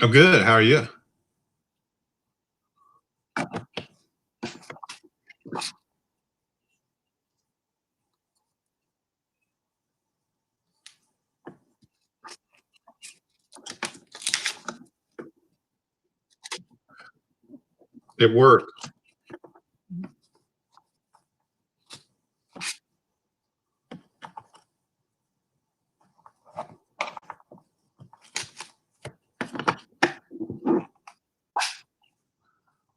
I'm good. How are you? It worked.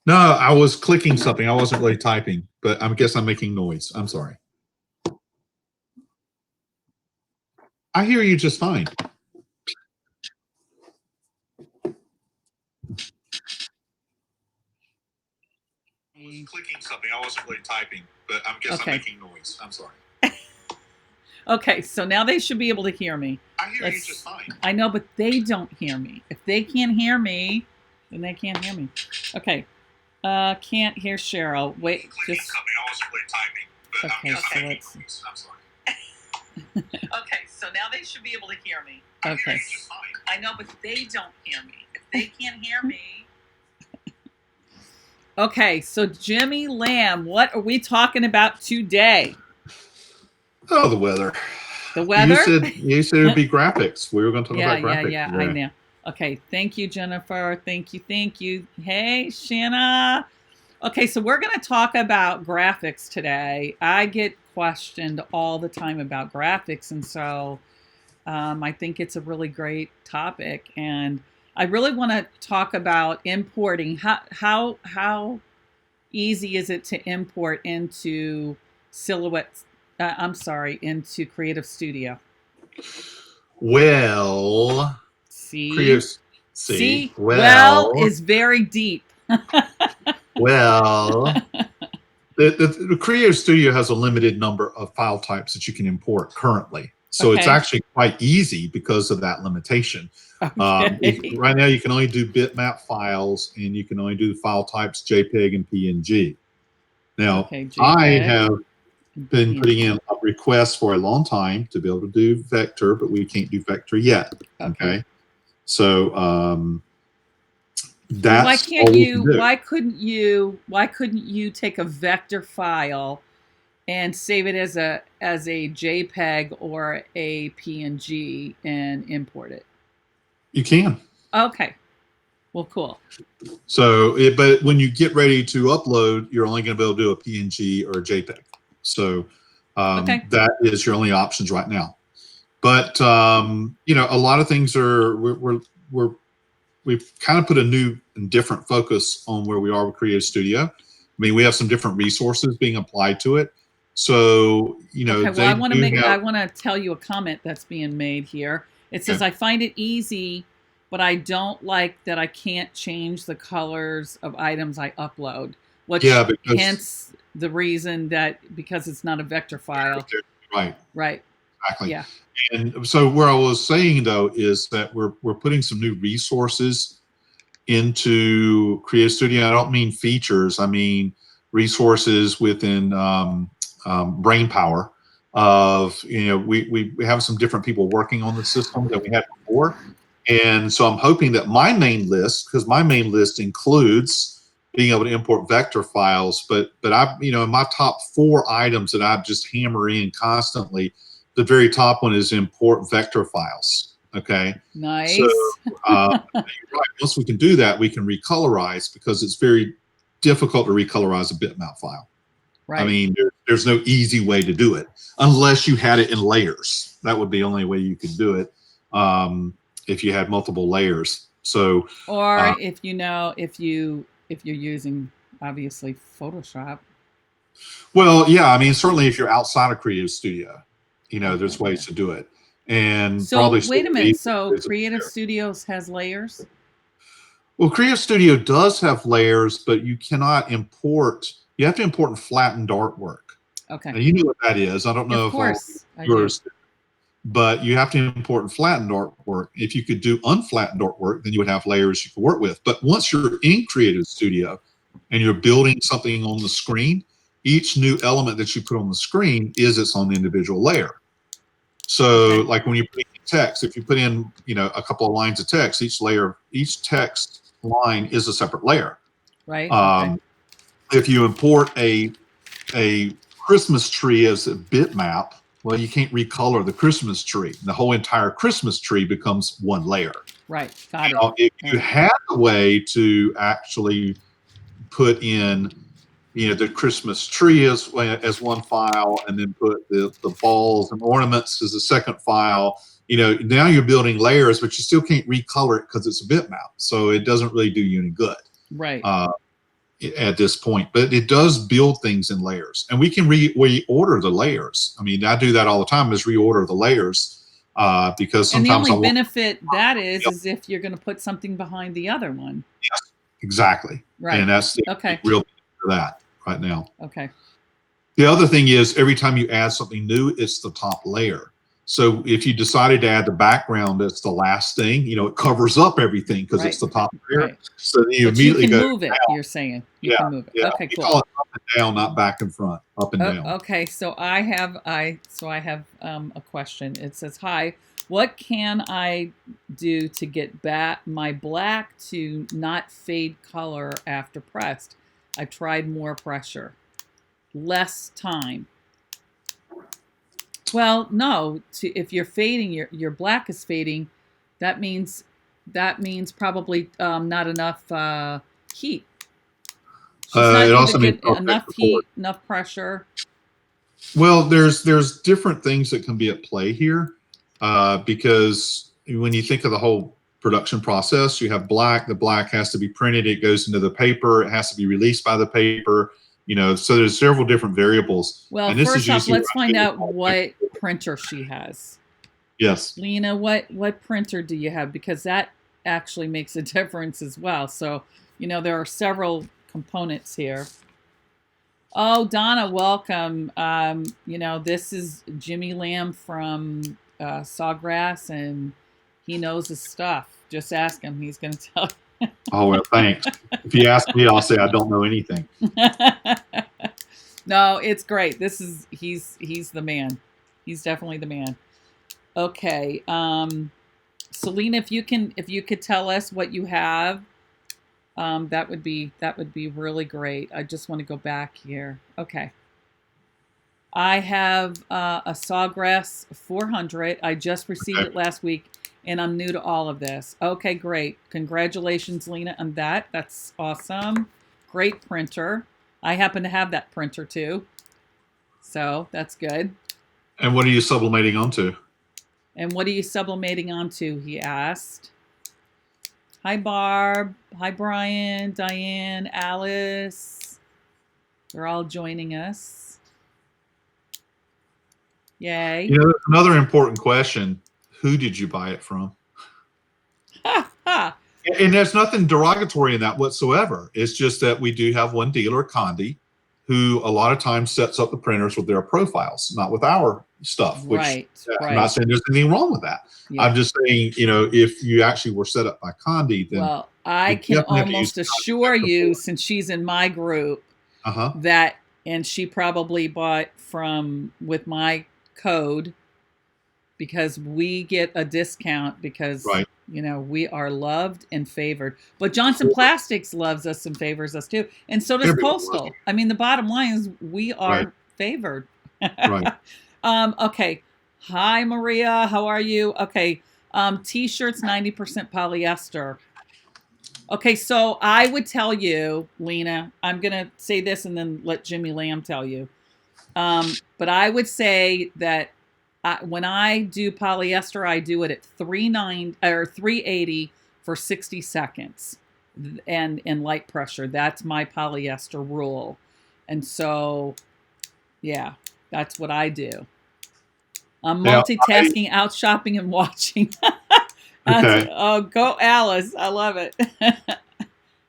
No, I was clicking something. I wasn't really typing, but I guess I'm making noise. I'm sorry. I hear you just fine. I was clicking something. I wasn't really typing, but I guess I'm making noise. I'm sorry. Okay, so now they should be able to hear me. I hear you just fine. I know, but they don't hear me. If they can't hear me, then they can't hear me. Okay. Can't hear Cheryl. Wait, just. Something. I wasn't really typing, but Okay, so let's. noise. I'm sorry. Okay, so now they should be able to hear me. Okay. I know, but they don't hear me. If they can't hear me. Okay, so Jimmy Lamb, what are we talking about today? Oh, the weather. The weather? You said it'd be graphics. We were going to talk about graphics. Yeah, I know. Okay, thank you, Jennifer. Thank you. Hey, Shanna. Okay, so we're going to talk about graphics today. I get questioned all the time about graphics, and so I think it's a really great topic. And I really want to talk about importing. How easy is it to import into Silhouette? Into Creative Studio. Well, See, well is very deep. Well, the Creative Studio has a limited number of file types that you can import currently. So it's actually quite easy because of that limitation. Right now, you can only do bitmap files, and you can only do file types JPEG and PNG. Now, I have been putting in a request for a long time to be able to do vector, but we can't do vector yet. Okay. So that's why couldn't you take a vector file and save it as a JPEG or a PNG and import it? You can. Okay. Well, cool. So, but when you get ready to upload, you're only going to be able to do a PNG or a JPEG. So that is your only options right now. But you know, a lot of things are we've kind of put a new and different focus on where we are with Creative Studio. I mean, we have some different resources being applied to it. So, you know, I want to tell you a comment that's being made here. It says, I find it easy, but I don't like that I can't change the colors of items I upload. Hence the reason that because it's not a vector file. Right. Exactly. Yeah. And so where I was saying though is that we're putting some new resources into Creative Studio. I don't mean features. I mean resources within brain power. Of we have some different people working on the system that we had before, and so I'm hoping that my main list, because my main list includes being able to import vector files, but I in my top 4 items that I just hammer in constantly. The very top one is import vector files. Okay. Nice. So once we can do that, we can recolorize because it's very difficult to recolorize a bitmap file. Right. I mean, there's no easy way to do it unless you had it in layers. That would be the only way you could do it if you had multiple layers. So, or if you're using obviously Photoshop. Well, yeah, I mean, certainly if you're outside of Creative Studio, there's ways to do it. And so probably wait a minute. So Creative Studios has layers? Well, Creative Studio does have layers, but you cannot import. You have to import and flattened artwork. Okay. Now, you know what that is. I don't know yours, but you have to import and flattened artwork. If you could do unflattened artwork, then you would have layers you could work with. But once you're in Creative Studio and you're building something on the screen, each new element that you put on the screen is its own individual layer. So like when you're putting text, if you put in, a couple of lines of text, each text line is a separate layer. Right. Okay. If you import a Christmas tree as a bitmap, well, you can't recolor the Christmas tree. The whole entire Christmas tree becomes one layer. Right. Got it. If you had a way to actually put in, the Christmas tree as one file, and then put the balls and ornaments as a second file, now you're building layers, but you still can't recolor it because it's a bitmap. So it doesn't really do you any good. Right. At this point, but it does build things in layers, and we can reorder the layers. I mean, I do that all the time, is reorder the layers, because sometimes the only benefit that is if you're going to put something behind the other one. Yes, exactly. Right. And that's the real benefit for that right now. Okay. The other thing is, every time you add something new, it's the top layer. So if you decided to add the background, it's the last thing. It covers up everything because it's the top layer. Right. So then you immediately can move it. You're saying you can move it. Yeah. Okay, we cool. call it up and down, not back and front. Up and down. Okay, so I have a question. It says, "Hi, what can I do to get back my black to not fade color after pressed? I've tried more pressure, less time." Well, no. If you're fading, your black is fading. That means probably not enough heat. She's not It also get means enough heat, enough pressure. Well, there's different things that can be at play here, because when you think of the whole production process, you have black. The black has to be printed. It goes into the paper. It has to be released by the paper. So there's several different variables. Well, and this first is off, let's find out what printer she has. Yes. Lena, what printer do you have? Because that actually makes a difference as well. So, there are several components here. Oh, Donna, welcome. This is Jimmy Lamb from Sawgrass, and he knows his stuff. Just ask him. He's going to tell you. Oh, well, thanks. If you ask me, I'll say I don't know anything. No, it's great. He's the man. He's definitely the man. Okay. Selena, if you could tell us what you have, that would be really great. I just want to go back here. Okay. I have a Sawgrass 400. I just received it last week, and I'm new to all of this. Okay, great. Congratulations, Lena, on that. That's awesome. Great printer. I happen to have that printer too, so that's good. And what are you sublimating onto? And what are you sublimating onto? He asked. Hi, Barb. Hi, Brian, Diane, Alice. They're all joining us. Yay. Another important question. Who did you buy it from? And there's nothing derogatory in that whatsoever. It's just that we do have one dealer, Condi, who a lot of times sets up the printers with their profiles, not with our stuff. Which, right. I'm not saying there's anything wrong with that. Yeah. I'm just saying, if you actually were set up by Condi, then well, I can almost assure you, since she's in my group, that, and she probably bought with my code, because we get a discount because we are loved and favored. But Johnson Plastics loves us and favors us too, and so does Postal. I mean, the bottom line is we are favored. Right. Okay. Hi, Maria. How are you? Okay. T-shirts 90% polyester. Okay, so I would tell you, Lena, I'm gonna say this and then let Jimmy Lamb tell you. But I would say that when I do polyester, I do it at 380 for 60 seconds, and in light pressure. That's my polyester rule, and so yeah, that's what I do. I'm multitasking, out shopping and watching. Okay. Oh, go Alice! I love it.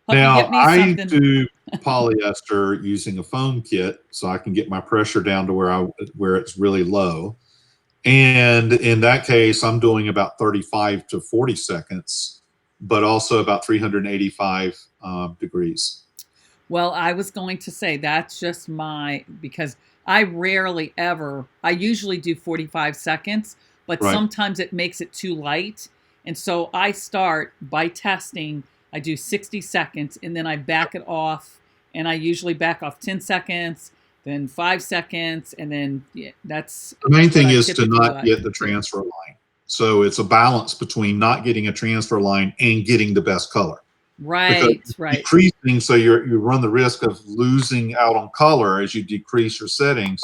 Now I do polyester using a foam kit, so I can get my pressure down to where it's really low. And in that case, I'm doing about 35 to 40 seconds, but also about 385 degrees. Well, I was going to say that's just because I rarely ever, I usually do 45 seconds, but Right. sometimes it makes it too light. And so I start by testing. I do 60 seconds and then I back it off. And I usually back off 10 seconds, then 5 seconds, and then that's The main what thing I is to typically not like get the to. transfer line. So it's a balance between not getting a transfer line and getting the best color. Because Right, right. decreasing, so you run the risk of losing out on color as you decrease your settings,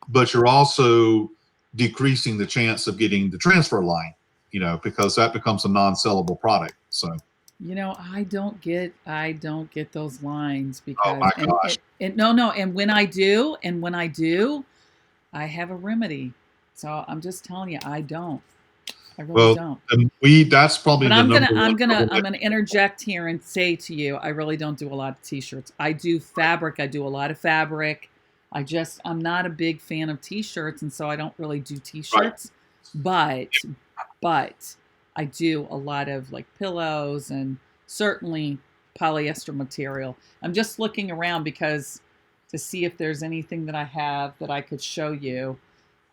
but you're also decreasing the chance of getting the transfer line, because that becomes a non-sellable product. So, I don't get those lines oh because my gosh. and no, and when I do, I have a remedy. So I'm just telling you, I really Well, don't. that's probably But the number one I'm trouble. gonna interject here and say to you, I really don't do a lot of t-shirts. I do fabric. I do a lot of fabric. I'm not a big fan of t-shirts, and so I don't really do Right. t-shirts. But but I do a lot of like pillows and certainly polyester material. I'm just looking around because to see if there's anything that I have that I could show you.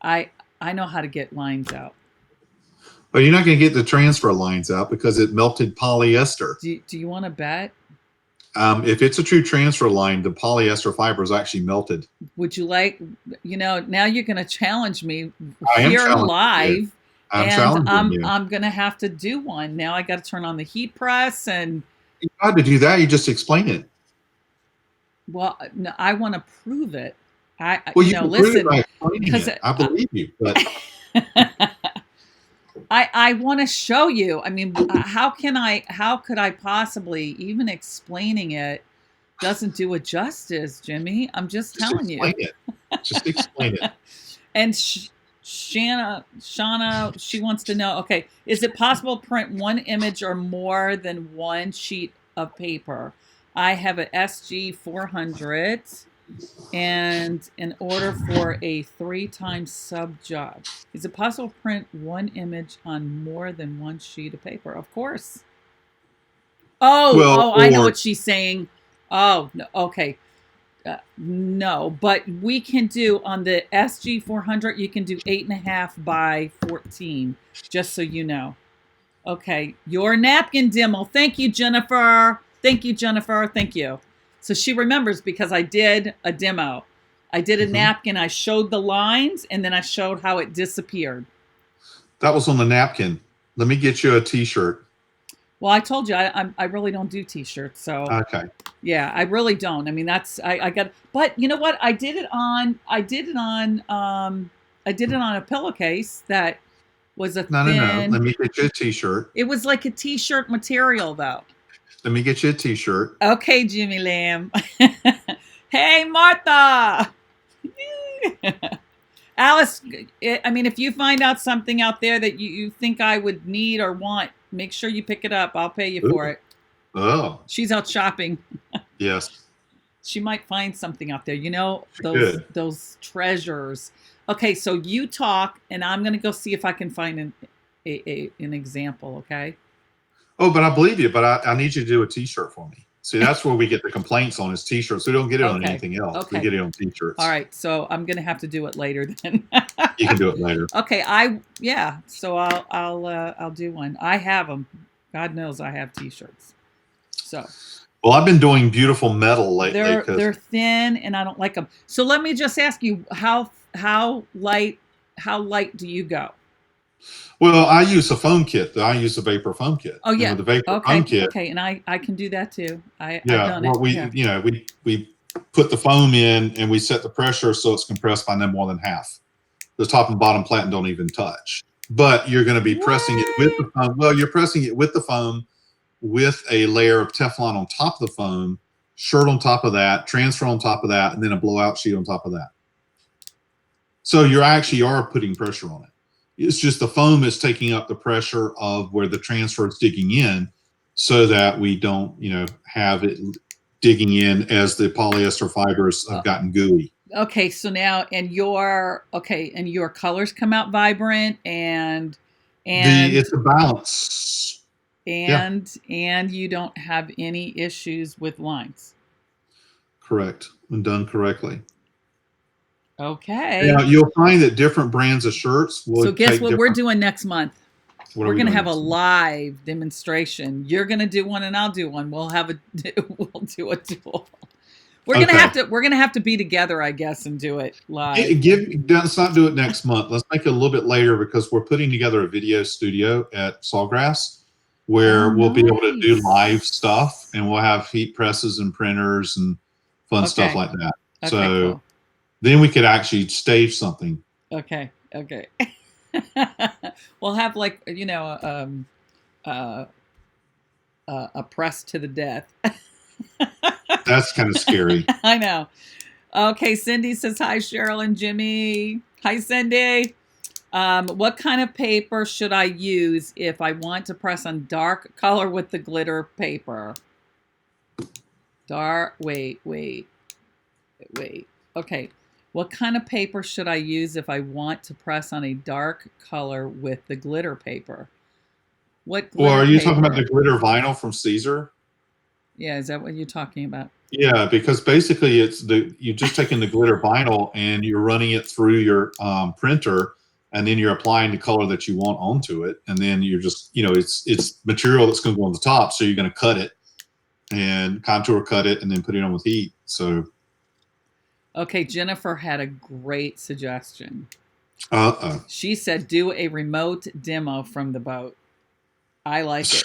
I I know how to get lines out. But you're not going to get the transfer lines out because it melted polyester. Do you want to bet? If it's a true transfer line, the polyester fiber is actually melted. Would you like, now you're going to challenge me I am here challenging you. live, I'm and challenging you. I'm going to have to do one. Now I got to turn on the heat press and, You tried to do that. You just explain it. well, no, I want to prove it. Well, you can prove it Listen, by explaining because it. I believe you, but I want to show you. I mean, how could I possibly, even explaining it doesn't do it justice, Jimmy. I'm just just telling you. explain it. Just explain it. And Shauna, she wants to know, okay, is it possible to print one image or more than one sheet of paper? I have an SG 400, and in order for a 3-time sub job, is it possible to print one image on more than one sheet of paper? Of course. Well, I know or what she's saying. Oh, no, okay. No, but we can do on the SG 400, you can do 8.5 by 14, just so you know. Okay, your napkin demo. Thank you, Jennifer. Thank you, Jennifer. Thank you. So she remembers because I did a demo. I did a napkin. I showed the lines and then I showed how it disappeared. that was on the napkin. Let me get you a T-shirt. Well, I told you I really don't do t-shirts, so Okay. yeah, I really don't. I mean, I got, but you know what? I did it on a pillowcase that was a No, no, no. thin. Let me get you a T-shirt. It was like a t-shirt material though. Let me get you a T-shirt. Okay, Jimmy Lamb. Hey, Martha. Alice, I mean, if you find out something out there that you think I would need or want, make sure you pick it up. I'll pay you for Ooh. it. Oh, She's out shopping. yes. She might find something out there. Good. Those treasures. Okay, so you talk, and I'm gonna go see if I can find an example. Okay. Oh, but I believe you. But I need you to do a T-shirt for me. See, that's where we get the complaints on is T-shirts. We don't get it on Okay. anything else. We Okay. get it on T-shirts. All right. So I'm gonna have to do it later then. You can do it later. Okay. So I'll do one. I have them. God knows I have T-shirts. So Well, I've been doing beautiful metal lately they're because thin and I don't like them. So let me just ask you how light do you go? well, I use a foam kit. I use a vapor foam kit. Oh And yeah. with the vapor Okay. foam kit, Okay. And I can do that too. I've yeah, done well, it. Yeah. we put the foam in and we set the pressure so it's compressed by no more than half. The top and bottom platen don't even touch. But you're going to be pressing it with the foam. Well, you're pressing it with the foam with a layer of Teflon on top of the foam, shirt on top of that, transfer on top of that, and then a blowout sheet on top of that. So you actually are putting pressure on it. It's just the foam is taking up the pressure of where the transfer is digging in so that we don't, have it digging in as the polyester fibers have gotten gooey. Okay, so now and your colors come out vibrant and It's a balance. Yeah, and you don't have any issues with lines. correct. When done correctly. Okay. Now, you'll find that different brands of shirts will So guess take what we're different. doing next month? What are We're we gonna doing have a next month? live demonstration. You're gonna do one and I'll do one. We'll do a duel. Okay. We're gonna have to be together, I guess, and do it live. Let's not do it next month. Let's make it a little bit later because we're putting together a video studio at Sawgrass Oh, where we'll be able to do live nice. stuff and we'll have heat presses and printers and fun stuff Okay. like that. Okay, So cool. then we could actually stage something. Okay. Okay. We'll have like, uh, a press to the death. That's kind of scary. I know. Okay, Cindy says hi, Cheryl and Jimmy. Hi, Cindy. What kind of paper should I use if I want to press on dark color with the glitter paper? Wait. Okay. What kind of paper should I use if I want to press on a dark color with the glitter paper? What glitter Or are you paper? talking about the glitter vinyl from Caesar? Yeah, is that what you're talking about? Yeah, because basically you're just taking the glitter vinyl and you're running it through your printer, and then you're applying the color that you want onto it, and then you're just it's material that's going to go on the top, so you're going to cut it and contour cut it, and then put it on with heat. So Okay, Jennifer had a great suggestion. uh-oh. She said, do a remote demo from the boat. I like it.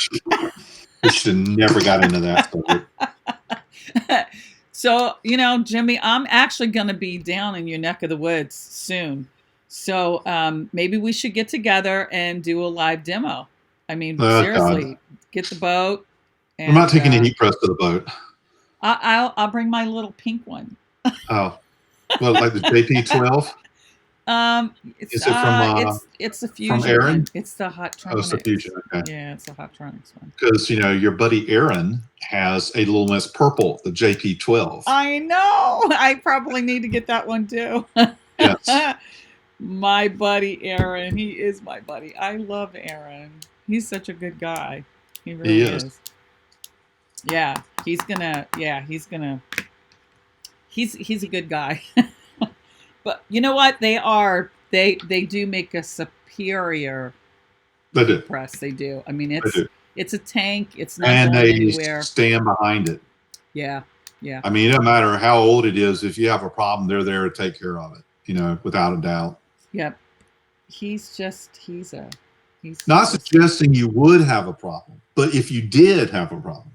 We should have never got into that subject. So, Jimmy, I'm actually going to be down in your neck of the woods soon. So maybe we should get together and do a live demo. I mean, seriously, God. Get the boat. And, I'm not taking a heat press to the boat. I'll bring my little pink one. Oh, well, like the JP12? It's Is it from it's the Fusion from Aaron? one. It's the Hottronics. Oh, it's the Fusion. Okay. Yeah, it's the Hottronics one. Because your buddy Aaron has a little Miss Purple, the JP12. I know. I probably need to get that one too. Yes. My buddy Aaron. He is my buddy. I love Aaron. He's such a good guy. He really is. Yeah, he's a good guy. But you know what? They do make a superior press. They do. I mean, it's a tank. It's not and going they anywhere. stand behind it. Yeah. I mean, it doesn't matter how old it is. If you have a problem, they're there to take care of it. Without a doubt. Yep. He's not suggesting you would have a problem, but if you did have a problem,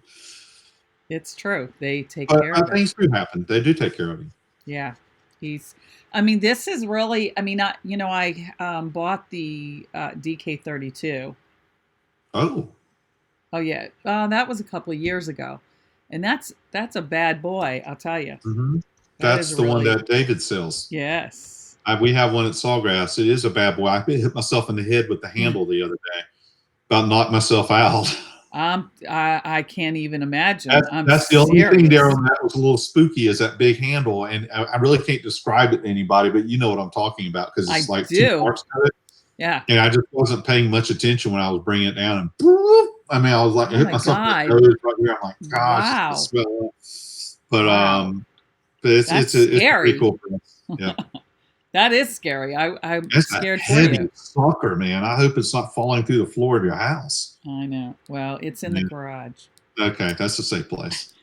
it's true. They take care of it. Things do happen. They do take care of you. Yeah. This is really, I bought the DK32. Oh. Oh yeah. That was a couple of years ago. And that's a bad boy, I'll tell you. Mm-hmm. That's the one that David sells. Yes. We have one at Sawgrass. It is a bad boy. I hit myself in the head with the handle the other day. About knocked myself out. I can't even imagine. That's the only thing there that was a little spooky is that big handle, and I really can't describe it to anybody, but you know what I'm talking about because it's like two parts to it. Yeah. And I just wasn't paying much attention when I was bringing it down, and boop, I was like, I hit myself in the nose right here. I'm like, gosh, wow. But it's pretty cool. Yeah. That is scary. I'm scared for you. It's sucker, man. I hope it's not falling through the floor of your house. I know. Well, it's in the garage. Okay, that's a safe place.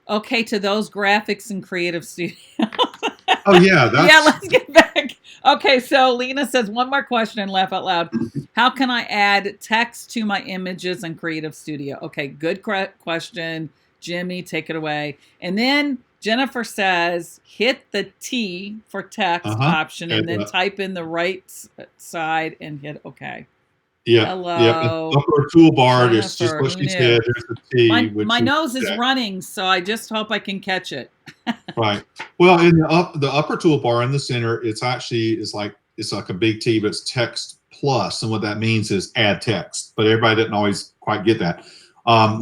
Okay, to those graphics and creative studios. Oh yeah, yeah. Let's get back. Okay, so Lena says one more question and laugh out loud. How can I add text to my images in Creative Studio? Okay, good question, Jimmy. Take it away, and then. Jennifer says, hit the T for text option and then type in the right side and hit OK. Yeah. Hello. Yeah. Upper toolbar is just what she said. There's the T. My nose is running, so I just hope I can catch it. Right. Well, in the upper toolbar in the center, it's like a big T, but it's text plus. And what that means is add text. But everybody doesn't always quite get that.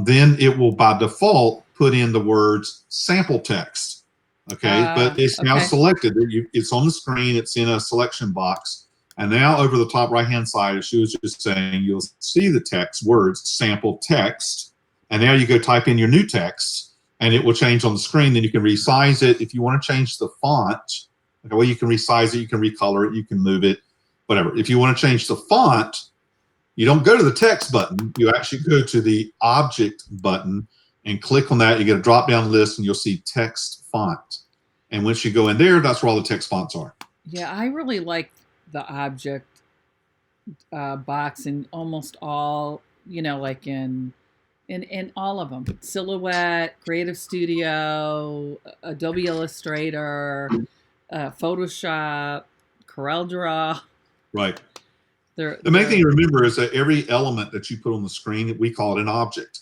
Then it will, by default, put in the words sample text. Okay, but it's now selected. It's on the screen. It's in a selection box. And now over the top right-hand side, as she was just saying, you'll see the text words sample text. And now you go type in your new text and it will change on the screen. Then you can resize it. If you want to change the font, Okay, well, you can resize it, you can recolor it, you can move it, whatever. If you want to change the font, you don't go to the text button. You actually go to the object button and click on that. You get a drop-down list, and you'll see text font. And once you go in there, that's where all the text fonts are. Yeah, I really like the object box in almost all, like in all of them. Silhouette, Creative Studio, Adobe Illustrator, Photoshop, CorelDRAW. Right. The main thing to remember is that every element that you put on the screen, we call it an object.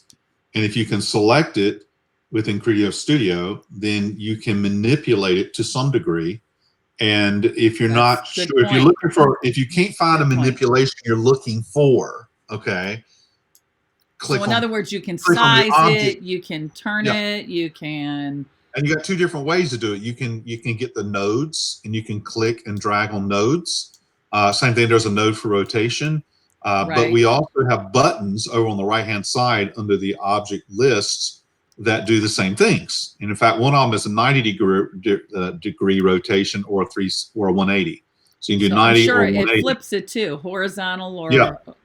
And if you can select it within Creative Studio, then you can manipulate it to some degree. And if you're not sure, if you're looking for, if you can't find a manipulation you're looking for, okay, click so in other words, you can size it, you can turn it, you can. And you got two different ways to do it. You can get the nodes, and you can click and drag on nodes. Same thing, there's a node for rotation. But we also have buttons over on the right-hand side under the object lists that do the same things. And in fact, one of them is a 90-degree rotation or a 180. So you can do 90 or 180. It flips it too, horizontal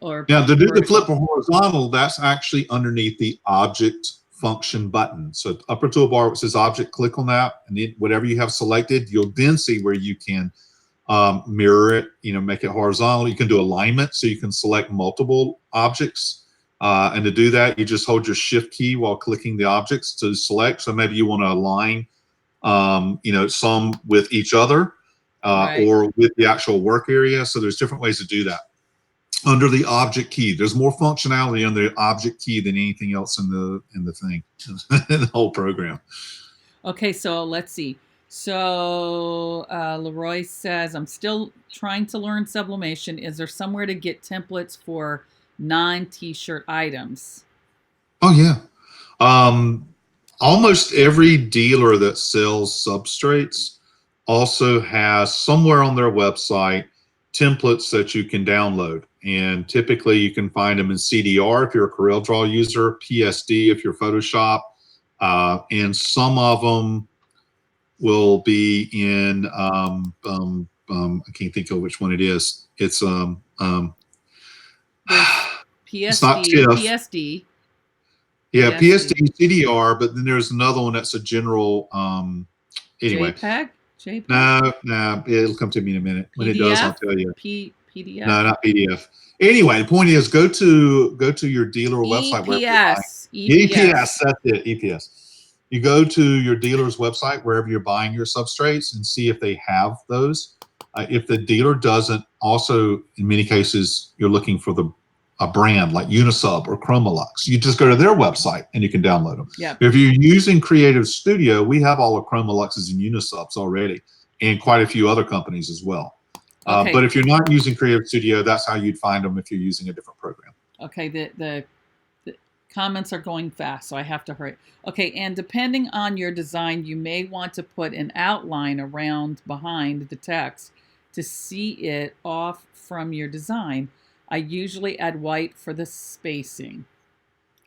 or Now to do the flip or horizontal, that's actually underneath the object function button. So upper toolbar, it says object, click on that, and whatever you have selected, you'll then see where you can mirror it, make it horizontal. You can do alignment, so you can select multiple objects. And to do that, you just hold your shift key while clicking the objects to select. So maybe you want to align, some with each other or with the actual work area. So there's different ways to do that. Under the object key, there's more functionality under the object key than anything else in the thing, in the whole program. Okay, so let's see. So Leroy says, I'm still trying to learn sublimation. Is there somewhere to get templates for non-t-shirt items? Oh, yeah. Almost every dealer that sells substrates also has somewhere on their website templates that you can download. And typically you can find them in CDR if you're a CorelDRAW user, PSD if you're Photoshop, and some of them will be in I can't think of which one it is. It's PSD, it's not TIFF. PSD. Yeah, PSD, CDR, but then there's another one that's a general anyway. JPEG? No, it'll come to me in a minute. When PDF? It does, I'll tell you. PDF? No, not PDF. Anyway, the point is go to your dealer website. EPS. EPS, that's it, EPS. You go to your dealer's website wherever you're buying your substrates and see if they have those. If the dealer doesn't, also in many cases you're looking for a brand like Unisub or Chromolux. You just go to their website and you can download them. Yeah. If you're using Creative Studio, we have all the Chromoluxes and Unisubs already, and quite a few other companies as well. Okay. But if you're not using Creative Studio, that's how you'd find them if you're using a different program. Okay, the comments are going fast, so I have to hurry. Okay, and depending on your design, you may want to put an outline around behind the text to see it off from your design. I usually add white for the spacing.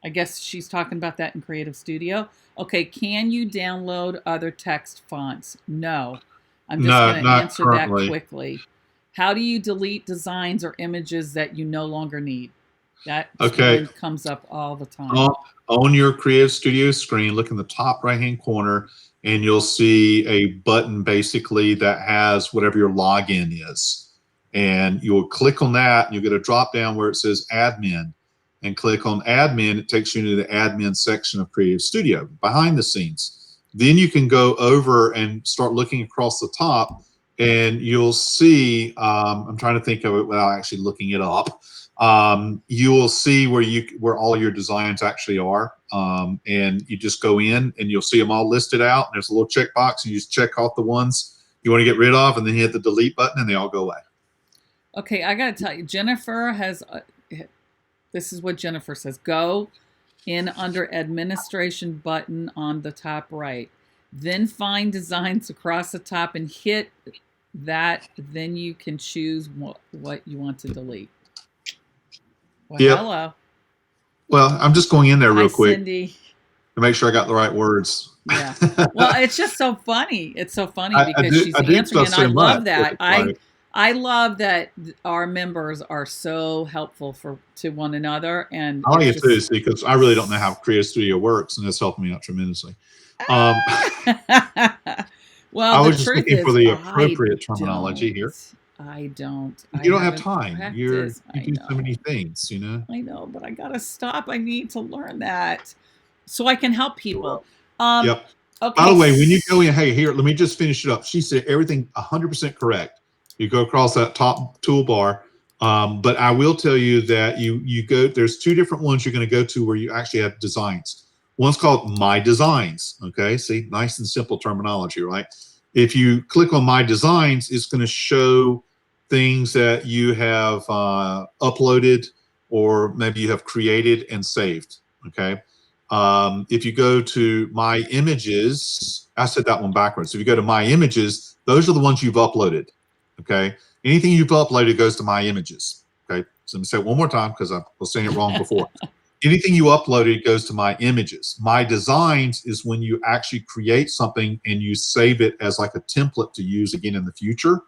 I guess she's talking about that in Creative Studio. Okay, can you download other text fonts? No. I'm just going to answer currently. That quickly. How do you delete designs or images that you no longer need? That comes up all the time. On your Creative Studio screen, look in the top right-hand corner, and you'll see a button basically that has whatever your login is. And you'll click on that, and you'll get a drop-down where it says Admin. And click on Admin, it takes you into the Admin section of Creative Studio, behind the scenes. Then you can go over and start looking across the top, and you'll see, I'm trying to think of it without actually looking it up. You will see where all your designs actually are, and you just go in and you'll see them all listed out. And there's a little checkbox, and you just check off the ones you want to get rid of, and then you hit the delete button, and they all go away. Okay, I got to tell you, Jennifer has. This is what Jennifer says: go in under Administration button on the top right, then find Designs across the top and hit that. Then you can choose what you want to delete. Well, hello. Well, I'm just going in there real quick Cindy. to make sure I got the right words. Yeah. Well, it's just so funny. It's so funny because she's I do answering, stuff and I so much. love that. Right. I love that our members are so helpful to one another, and I like it's it too, just. see, because I really don't know how Creative Studio works, and it's helping me out tremendously. Um, Well, I the was just truth looking for is, the appropriate terminology here. I don't. I You don't have haven't time. practiced. You I do so many know. things, you know. I know, but I gotta stop. I need to learn that so I can help people. Well, Um, yep. By okay. the way, when you go in, hey, here, let me just finish it up. She said everything 100% correct. You go across that top toolbar, but I will tell you that you go. There's two different ones you're going to go to where you actually have designs. One's called My Designs. Okay, see, nice and simple terminology, right? If you click on My Designs, it's going to show things that you have uploaded or maybe you have created and saved. Okay. If you go to My Images, I said that one backwards. If you go to My Images, those are the ones you've uploaded. Okay. Anything you've uploaded goes to My Images. Okay. So I'm going to say it one more time because I was saying it wrong before. Anything you uploaded goes to My Images. My Designs is when you actually create something and you save it as like a template to use again in the future.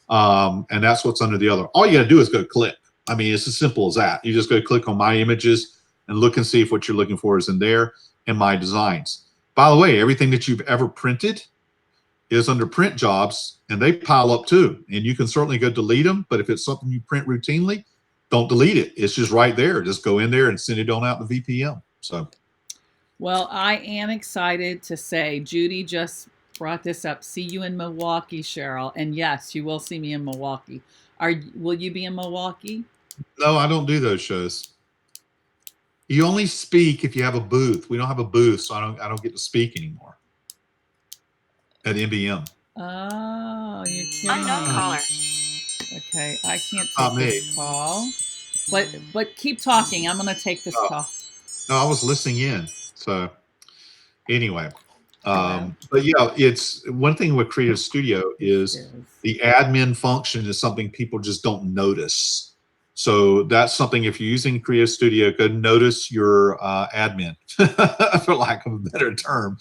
And that's what's under the other. All you got to do is go click. I mean, it's as simple as that. You just go click on My Images and look and see if what you're looking for is in there, and My Designs. By the way, everything that you've ever printed is under print jobs, and they pile up too. And you can certainly go delete them, but if it's something you print routinely, don't delete it. It's just right there. Just go in there and send it on out to VPM. So, Well, I am excited to say Judy just brought this up. See you in Milwaukee, Cheryl. And yes, you will see me in Milwaukee. Will you be in Milwaukee? no, I don't do those shows. You only speak if you have a booth. We don't have a booth, so I don't get to speak anymore at NBM. Oh, you're kidding Unknown me. caller. Okay, I can't Not take me. this call. But keep talking. I'm gonna take this call. No, I was listening in. So anyway, Hello. but yeah, it's one thing with Creative Studio is the admin function is something people just don't notice. So that's something if you're using Creative Studio, go notice your admin, for lack of a better term.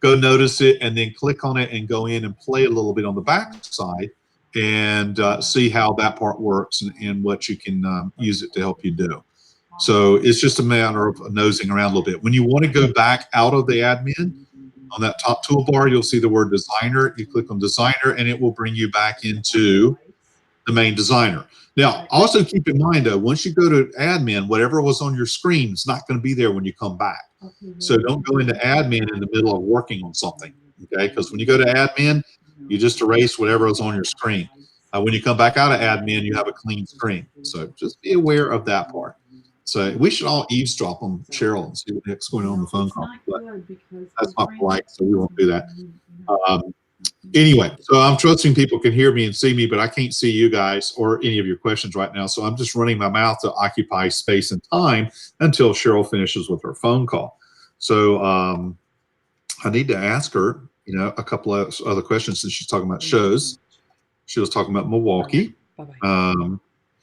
Go notice it and then click on it and go in and play a little bit on the back side and see how that part works and what you can use it to help you do. So it's just a matter of nosing around a little bit. When you want to go back out of the admin, on that top toolbar, you'll see the word designer. You click on designer and it will bring you back into the main designer. Now, also keep in mind though, once you go to admin, whatever was on your screen is not going to be there when you come back. So don't go into admin in the middle of working on something, okay? Because when you go to admin, you just erase whatever was on your screen. When you come back out of admin, you have a clean screen. So just be aware of that part. So we should all eavesdrop on Cheryl and see what's going on the phone call. But that's not polite, so we won't do that. Anyway, so I'm trusting people can hear me and see me, but I can't see you guys or any of your questions right now. So I'm just running my mouth to occupy space and time until Cheryl finishes with her phone call. So I need to ask her, you know, a couple of other questions since she's talking about shows. She was talking about Milwaukee.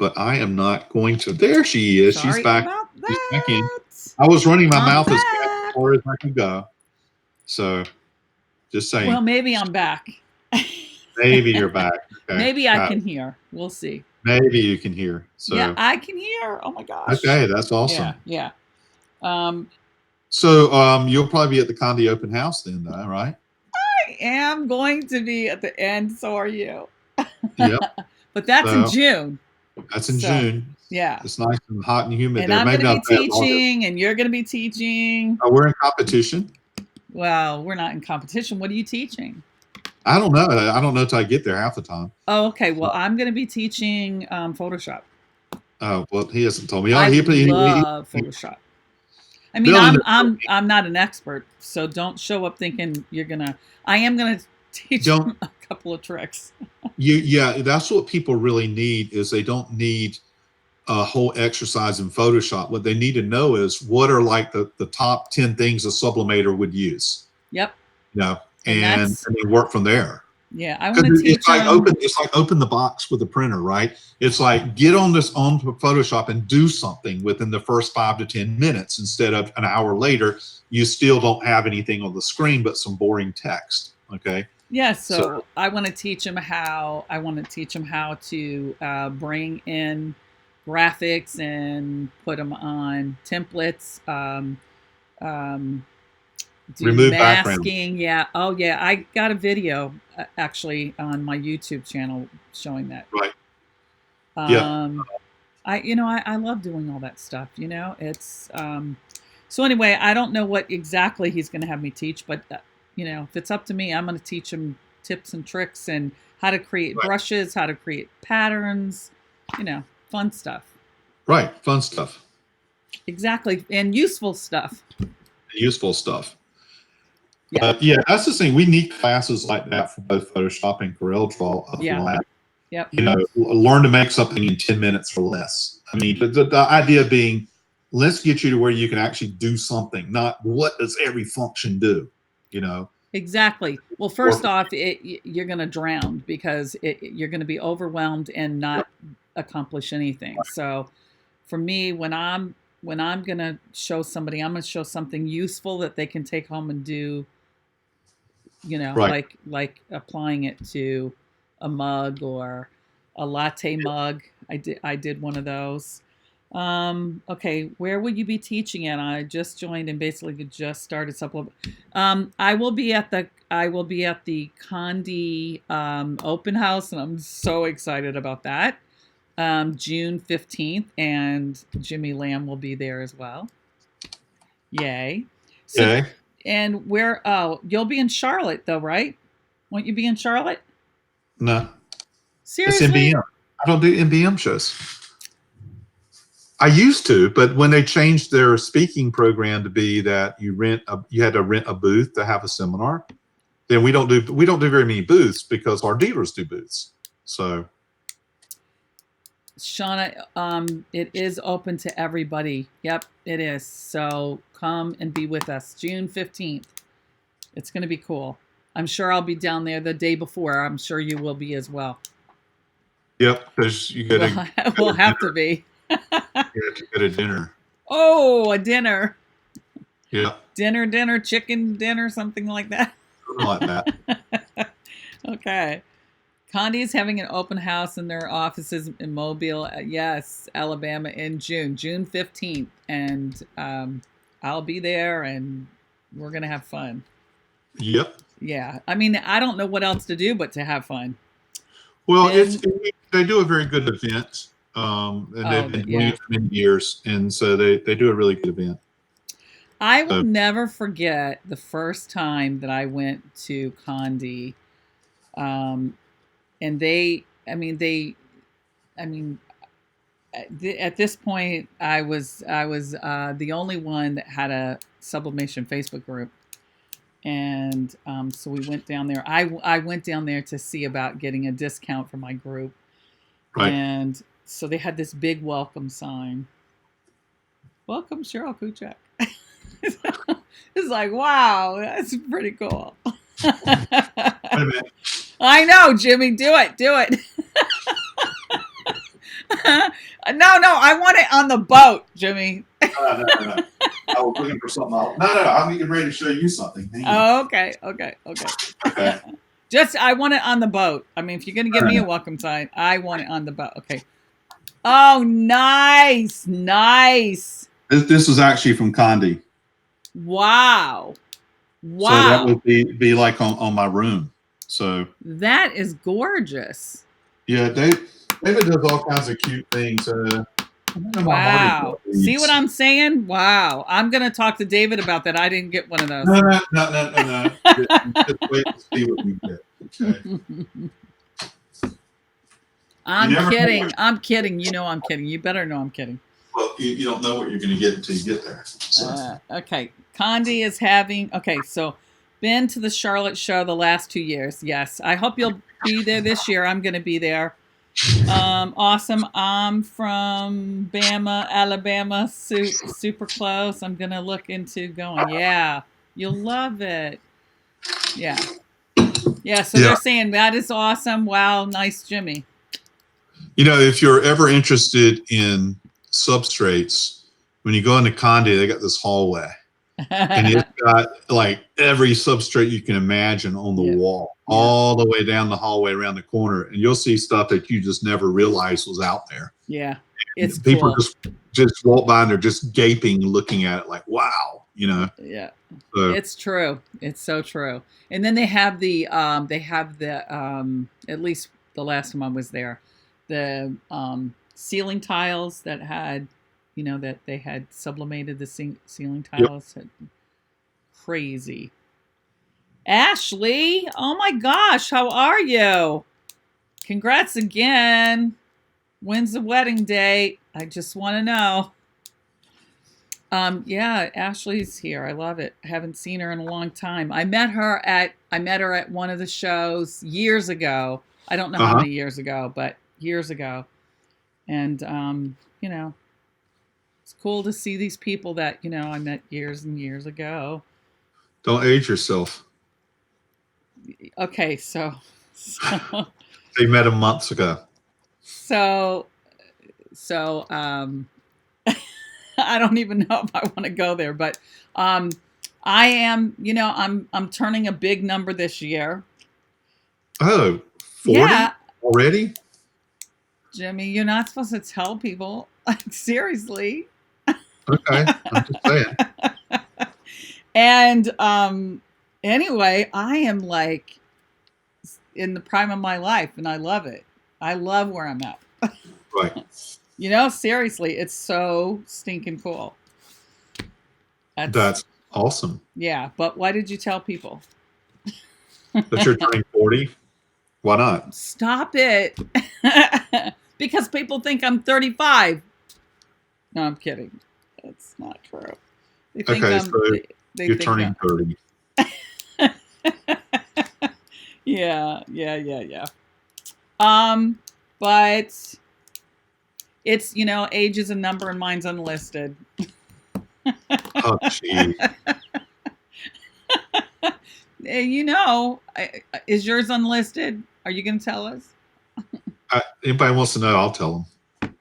But I am not going to. There she is. Sorry She's back. about She's back in. that. I was running my mouth as back. far as I could go. So just saying. Well, maybe I'm back. Maybe you're back. Okay. Maybe I can hear. We'll see. Maybe you can hear. So yeah, I can hear. Oh my gosh. okay, that's awesome. Yeah. So you'll probably be at the Condi open house then, though, right? I am going to be at the end. So are you. Yep. But that's in June. That's in June. Yeah. It's nice and hot and humid and there. I'm going to be teaching, and you're going to be teaching. We're in competition. Well, we're not in competition. What are you teaching? I don't know. I don't know till I get there half the time. Oh, okay. Well, I'm going to be teaching Photoshop. Oh, well, he hasn't told me. I love Photoshop. I mean, I'm not an expert, so don't show up thinking you're gonna. I am gonna teach them a couple of tricks. Yeah, that's what people really need. Is they don't need a whole exercise in Photoshop. What they need to know is what are like the top 10 things a sublimator would use. Yep. You know, and they work from there. Yeah, I want to Because teach them. it's like open the box with a printer, right? It's like get on Photoshop and do something within the first 5 to 10 minutes instead of an hour later. You still don't have anything on the screen but some boring text. Okay, Yeah, so so I want to teach them how. I want to teach them how to bring in graphics and put them on templates. Um, do remove background. masking. Yeah. Oh, yeah. I got a video actually on my YouTube channel showing that. Right. Yep. Um, I love doing all that stuff. It's so anyway. I don't know what exactly he's going to have me teach, but if it's up to me, I'm going to teach him tips and tricks and how to create Right. brushes, how to create patterns. Fun stuff. Right. Fun stuff. Exactly, and useful stuff. Useful stuff. Yeah. But yeah, that's the thing. We need classes like that for both Photoshop and CorelDRAW up Yeah. lab. Yep. Learn to make something in 10 minutes or less. I mean, the idea being, let's get you to where you can actually do something, not what does every function do, Exactly. Well, first off, you're going to drown because you're going to be overwhelmed and not accomplish anything. So, for me, when I'm going to show somebody, I'm going to show something useful that they can take home and do. Right. Like applying it to a mug or a latte mug. I did one of those. Okay, where will you be teaching at? I just joined and basically just started supplement. I will be at the Condi open house, and I'm so excited about that. June 15th, and Jimmy Lamb will be there as well. Yay! So, Okay. and where? Oh, you'll be in Charlotte though, right? Won't you be in Charlotte? No, it's Seriously? NBM. I don't do NBM shows. I used to, but when they changed their speaking program to be that you had to rent a booth to have a seminar, then we don't do very many booths because our dealers do booths. So, Shauna, it is open to everybody. Yep, it is. So come and be with us. June 15th. It's going to be cool. I'm sure I'll be down there the day before. I'm sure you will be as well. yep, because you got to. We'll have to be. You have to go to dinner. Oh, a dinner. Yeah. Dinner, chicken dinner, something like that. Something like that. Okay. Condi is having an open house in their offices in Mobile, yes, Alabama, in June 15th. And I'll be there, and we're going to have fun. Yep. Yeah. I mean, I don't know what else to do but to have fun. Well, they do a very good event. And they've been doing it for many years. And so they do a really good event. I will never forget the first time that I went to Condi. And at this point, I was the only one that had a Sublimation Facebook group, and so we went down there. I went down there to see about getting a discount for my group, right. And so they had this big welcome sign. Welcome, Cheryl Kuchek. It's like, wow, that's pretty cool. I know, Jimmy. Do it. No, I want it on the boat, Jimmy. No. I was looking for something else. No. I'm getting ready to show you something. Oh, okay. Just, I want it on the boat. I mean, if you're going to give me a welcome sign, I want it on the boat. Okay. Oh, nice. This is actually from Condi. Wow. So that would be like on my room. So that is gorgeous. Yeah, David does all kinds of cute things. Wow. See what I'm saying? Wow. I'm going to talk to David about that. I didn't get one of those. No. Just wait to see what you get. Okay. I'm kidding. You know I'm kidding. You better know I'm kidding. Well, you don't know what you're going to get until you get there. So. Okay. Condi is having... Okay, so been to the Charlotte show the last 2 years. Yes. I hope you'll be there this year. I'm going to be there. Awesome. I'm from Bama, Alabama. Super close. I'm going to look into going. Yeah. You'll love it. Yeah. Yeah, so they're saying that is awesome. Wow, nice, Jimmy. If you're ever interested in substrates, when you go into Conde, they got this hallway. And it's got like every substrate you can imagine on the wall, all the way down the hallway around the corner. And you'll see stuff that you just never realized was out there. Yeah. It's people cool. just walk by and they're just gaping, looking at it like, wow, Yeah. So, it's true. It's so true. And then they have the at least the last time I was there, the ceiling tiles that had, that they had sublimated the ceiling tiles. Yep. Crazy. Ashley, oh my gosh, how are you? Congrats again. When's the wedding date? I just want to know. Yeah, Ashley's here. I love it. I haven't seen her in a long time. I met her at one of the shows years ago. I don't know how many years ago, but years ago. And it's cool to see these people that, I met years and years ago. Don't age yourself. Okay, so they met him months ago. So I don't even know if I want to go there, but I am, I'm turning a big number this year. Oh, 40 already? Jimmy, you're not supposed to tell people. Like, seriously. Okay, I'm just saying. And anyway, I am like in the prime of my life, and I love it. I love where I'm at. Right. Seriously, it's so stinking cool. That's awesome. Yeah, but why did you tell people? That you're turning 40? Why not? Stop it. Because people think I'm 35. No, I'm kidding. That's not true. They think you're turning 30. Yeah. But it's, age is a number and mine's unlisted. Oh, geez. Is yours unlisted? Are you going to tell us? Anybody wants to know, I'll tell them.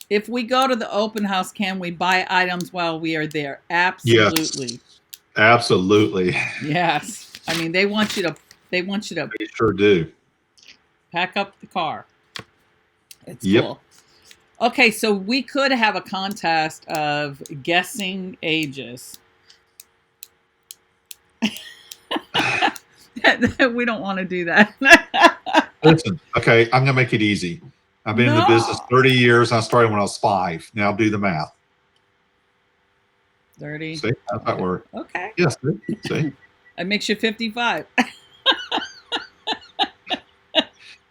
If we go to the open house, can we buy items while we are there? Absolutely. Yes. Absolutely. Yes. I mean, they want you to. They sure do. Pack up the car. It's cool. Okay, so we could have a contest of guessing ages. We don't want to do that. Listen, okay, I'm going to make it easy. I've been in the business 30 years. I started when I was 5. Now do the math. 30. See, how's that work? Okay. Yes, see? That makes you 55.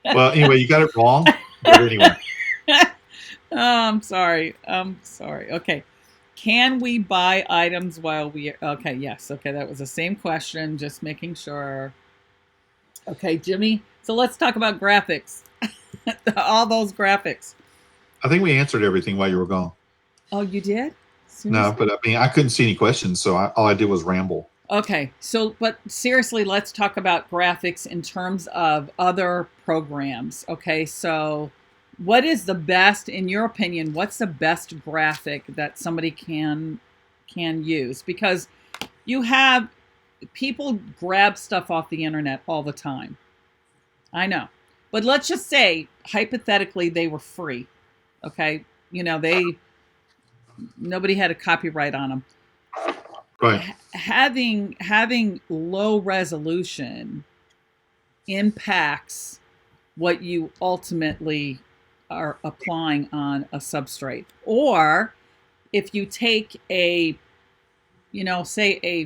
Well, anyway, you got it wrong. But anyway. Oh, I'm sorry. Okay. Can we buy items while we... Okay, yes. Okay, that was the same question. Just making sure. Okay, Jimmy. So let's talk about graphics. All those graphics. I think we answered everything while you were gone. Oh, you did? Seriously? No, but I mean, I couldn't see any questions, so all I did was ramble. Okay, so, but seriously, let's talk about graphics in terms of other programs. Okay, so what is the best, in your opinion, what's the best graphic that somebody can use? Because you have, people grab stuff off the internet all the time. I know. But let's just say, hypothetically, they were free. Okay, nobody had a copyright on them. Right. Having low resolution impacts what you ultimately are applying on a substrate. Or if you take say a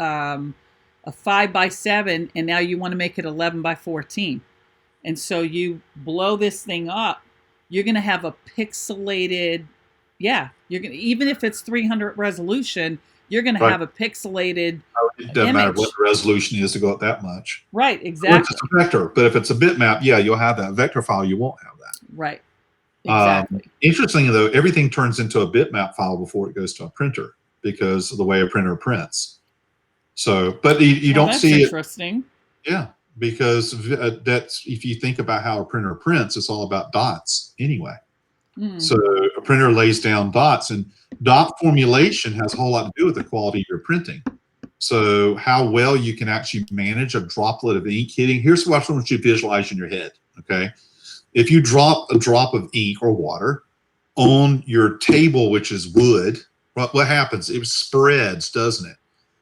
5x7 and now you want to make it 11x14. And so you blow this thing up, you're going to have a pixelated, even if it's 300 resolution, you're going to have a pixelated It doesn't matter what the resolution is to go up that much. Right, exactly. It's a vector, but if it's a bitmap, you'll have that. Vector file, you won't have that. Right, exactly. Interestingly, though, everything turns into a bitmap file before it goes to a printer because of the way a printer prints. So, but you Well, don't that's see it. interesting. Yeah, because that's, if you think about how a printer prints, it's all about dots anyway. Mm, So a printer lays down dots, and dot formulation has a whole lot to do with the quality of your printing. So how well you can actually manage a droplet of ink hitting. Here's what I want you to visualize in your head. Okay. If you drop a drop of ink or water on your table, which is wood, what happens? It spreads, doesn't it?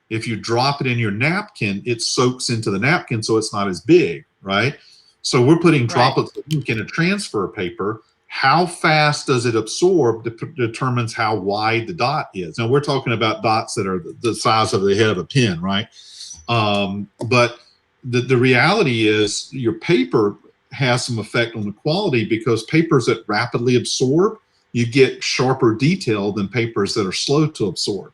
If you drop it in your napkin, it soaks into the napkin, so it's not as big, right? So we're putting right. droplets of ink in a transfer paper. How fast does it absorb determines how wide the dot is. Now we're talking about dots that are the size of the head of a pin, right? But the reality is your paper has some effect on the quality, because papers that rapidly absorb, you get sharper detail than papers that are slow to absorb.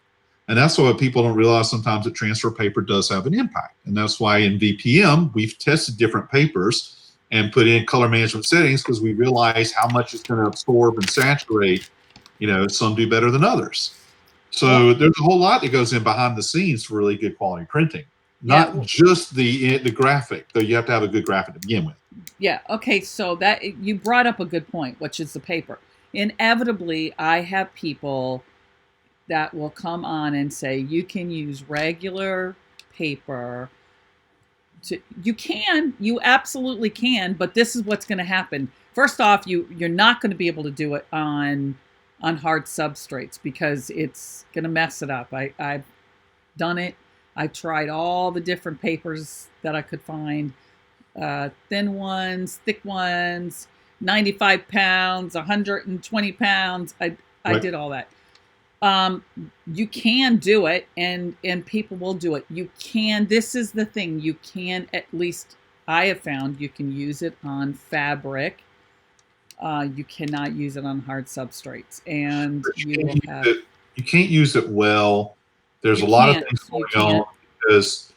And that's why people don't realize sometimes that transfer paper does have an impact. And that's why in VPM, we've tested different papers and put in color management settings, because we realize how much it's going to absorb and saturate. Some do better than others. So Well, there's a whole lot that goes in behind the scenes for really good quality printing. yeah. Not just the graphic, though you have to have a good graphic to begin with. Yeah. Okay. So that you brought up a good point, which is the paper. Inevitably, I have people that will come on and say you can use regular paper. You absolutely can, but this is what's going to happen. First off, you're not going to be able to do it on hard substrates, because it's going to mess it up. I've done it. I tried all the different papers that I could find. Thin ones, thick ones, 95 pounds, 120 pounds. I Right. did all that. You can do it, and people will do it. You can. This is the thing. You can, at least I have found, you can use it on fabric. You cannot use it on hard substrates, and you will have. You can't use it well. There's You a lot of can't. things You going on, can't. because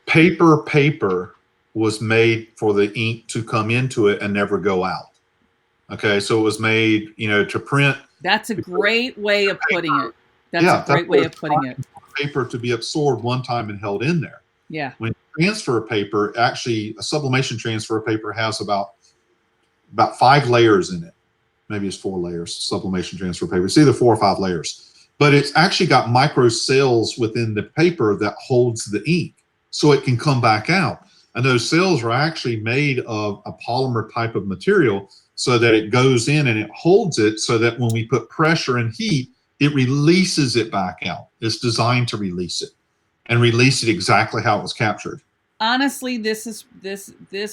paper was made for the ink to come into it and never go out. Okay, so it was made, to print. That's a great way of putting it. That's Yeah, a great way of putting it. paper to be absorbed one time and held in there. Yeah. When you transfer paper, actually, a sublimation transfer paper has about 5 layers in it. Maybe it's 4 layers. Sublimation transfer paper. It's either 4 or 5 layers, but it's actually got micro cells within the paper that holds the ink, so it can come back out. And those cells are actually made of a polymer type of material, so that it goes in and it holds it, so that when we put pressure and heat, it releases it back out. It's designed to release it, and release it exactly how it was captured. Honestly, this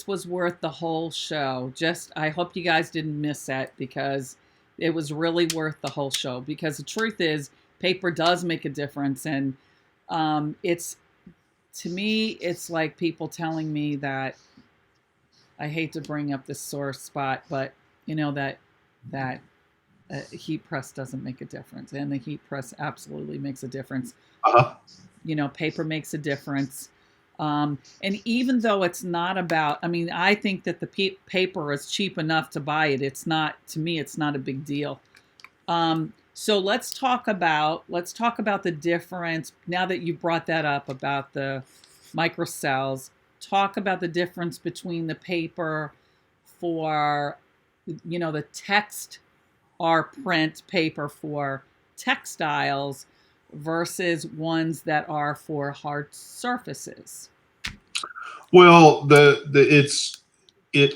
was worth the whole show. Just, I hope you guys didn't miss that, because it was really worth the whole show. Because the truth is, paper does make a difference, and it's, to me, it's like people telling me that, I hate to bring up this sore spot, but that heat press doesn't make a difference, and the heat press absolutely makes a difference. Uh-huh. Paper makes a difference. And even though it's not about, I think that the paper is cheap enough to buy it. It's not, to me, it's not a big deal. So let's talk about the difference. Now that you brought that up about the microcells, talk about the difference between the paper for, the text or print paper for textiles versus ones that are for hard surfaces. Well, it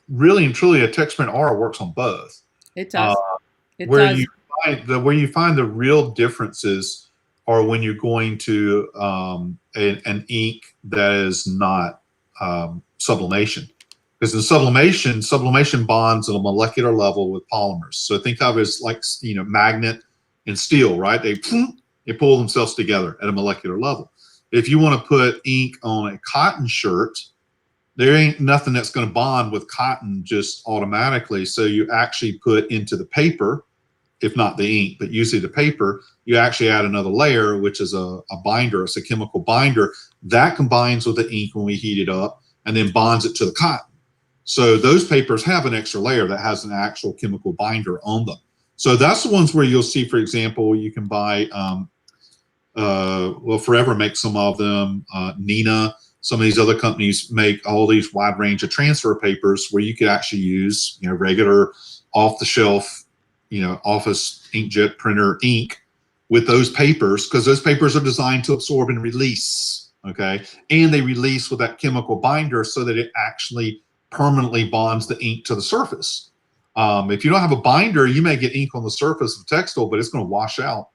really and truly, a text print aura works on both. It does. It where does. you find the real differences are when you're going to an ink that is not sublimation. Because in sublimation bonds at a molecular level with polymers. So think of it as like, magnet and steel, right? They pull themselves together at a molecular level. If you want to put ink on a cotton shirt, there ain't nothing that's going to bond with cotton just automatically. So you actually put into the paper, if not the ink, but usually the paper, you actually add another layer, which is a binder. It's a chemical binder that combines with the ink when we heat it up, and then bonds it to the cotton. So those papers have an extra layer that has an actual chemical binder on them. So that's the ones where you'll see, for example, you can buy well, Forever makes some of them. Nina, some of these other companies make all these wide range of transfer papers where you could actually use, regular off the shelf, office inkjet printer ink with those papers, because those papers are designed to absorb and release. Okay. And they release with that chemical binder so that it actually permanently bonds the ink to the surface. If you don't have a binder, you may get ink on the surface of textile, but it's going to wash out,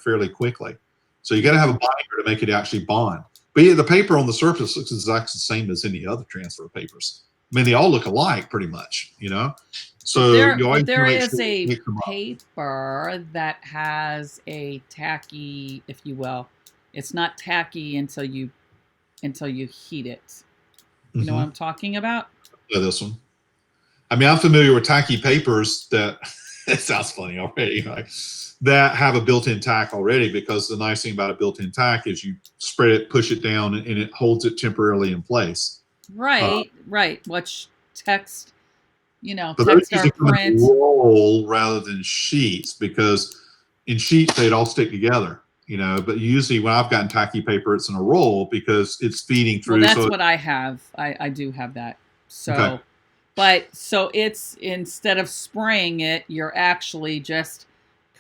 fairly quickly. So you got to have a binder to make it actually bond. But yeah, the paper on the surface looks exactly the same as any other transfer papers. I mean, they all look alike pretty much, So you always there make is sure a you mix them up. paper that has a tacky, if you will. It's not tacky until you heat it. You know what I'm talking about? Yeah, this one. I mean, I'm familiar with tacky papers that it sounds funny already, right? That have a built-in tack already, because the nice thing about a built-in tack is you spread it, push it down, and it holds it temporarily in place. Right, right. Which text, But those text our usually come in a print. roll rather than sheets, because in sheets they'd all stick together, But usually when I've gotten tacky paper, it's in a roll because it's feeding through. Well, that's what I have. I do have that. So, okay. But so it's, instead of spraying it, you're actually just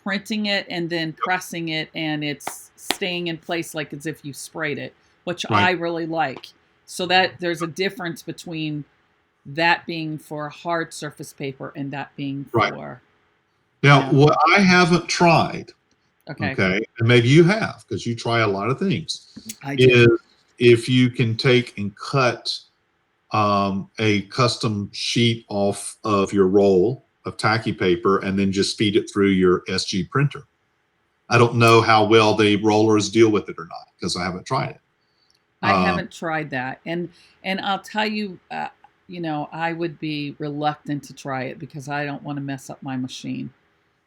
printing it and then pressing it, and it's staying in place like as if you sprayed it, which I really like. So that there's a difference between that being for hard surface paper and that being for. Now, what I haven't tried, okay, and maybe you have because you try a lot of things, I do. is if you can take and cut a custom sheet off of your roll of tacky paper and then just feed it through your SG printer. I don't know how well the rollers deal with it or not because I haven't tried it. I haven't tried that, and I'll tell you, I would be reluctant to try it because I don't want to mess up my machine.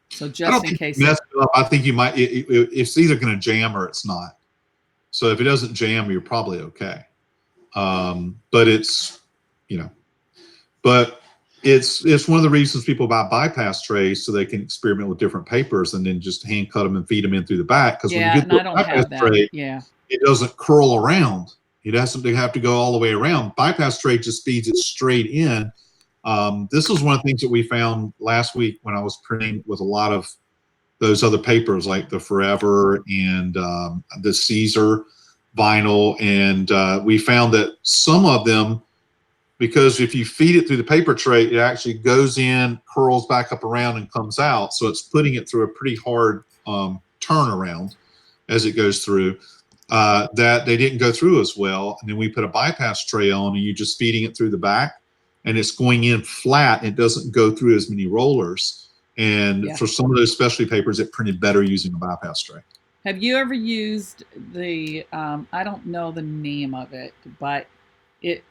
So just in case, mess it up, I think you might. It's either going to jam or it's not. So if it doesn't jam, you're probably okay. But it's, but it's one of the reasons people buy bypass trays, so they can experiment with different papers and then just hand cut them and feed them in through the back. Because when you get the bypass tray, it doesn't curl around. It doesn't have to go all the way around. Bypass tray just feeds it straight in. This was one of the things that we found last week when I was printing with a lot of those other papers like the Forever and the Caesar vinyl. And we found that some of them, because if you feed it through the paper tray, it actually goes in, curls back up around and comes out. So it's putting it through a pretty hard turnaround as it goes through. That they didn't go through as well. And then we put a bypass tray on and you're just feeding it through the back and it's going in flat. It doesn't go through as many rollers. And for some of those specialty papers, it printed better using a bypass tray. Have you ever used the, I don't know the name of it, but it